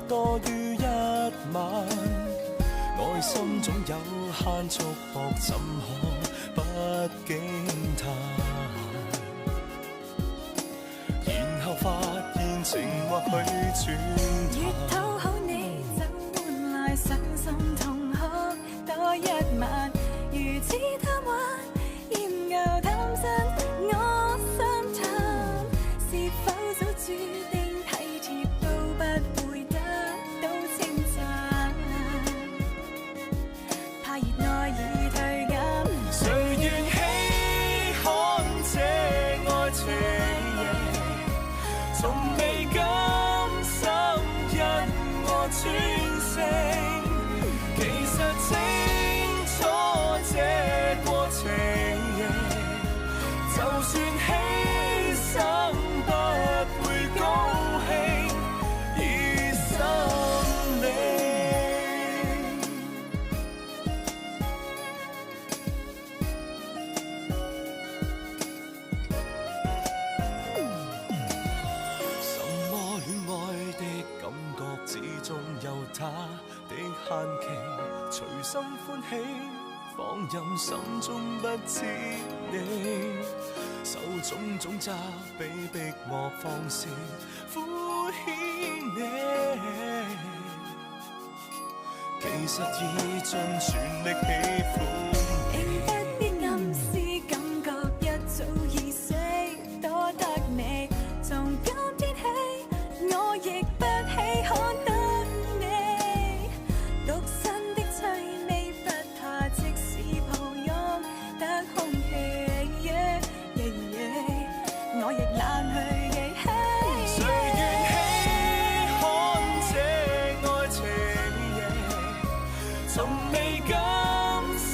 多於一晚，愛心總有限束縛，怎可不驚嘆？然後發現情或許轉淡，越討好你就換來傷心痛哭多一晚，如此貪玩厭牛貪新我心淡，是否早注定體貼都不會得到稱讚，怕熱愛已退減，誰願稀罕這愛情，從未甘心因我專勝，其實清楚這過程，就算犧牲不會高興，已心領。什麼戀愛的感覺，始終有它的限期，隨心歡喜，放任心中不知你，受種種責備，逼我放肆敷衍你，其實已盡全力喜歡並不必暗示感覺一早已識多得你，從今天起我亦不稀罕得你，獨身的趣味不怕，即使抱擁得空氣，我亦懶去記起。誰願稀罕這愛情，從未甘心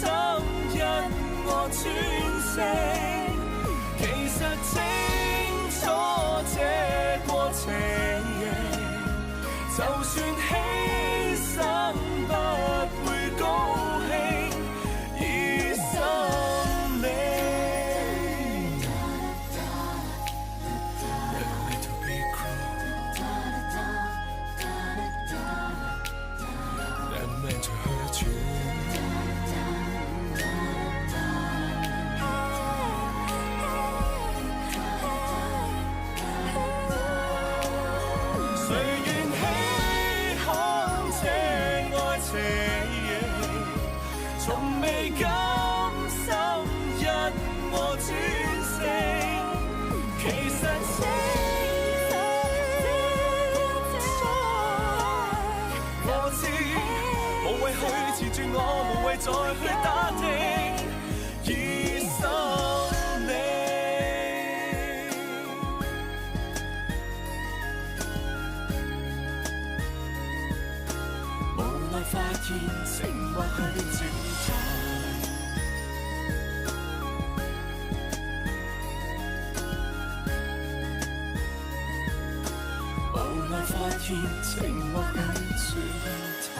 因我專勝，其實清楚這過程，就算犧牲不會高興，已心領。誰願稀罕這愛情，從未甘心因我專勝，其實清楚我知，無謂去纏住我，無謂再去打聽，已心領。無奈發現情或許轉淡，無奈發現情或許轉淡。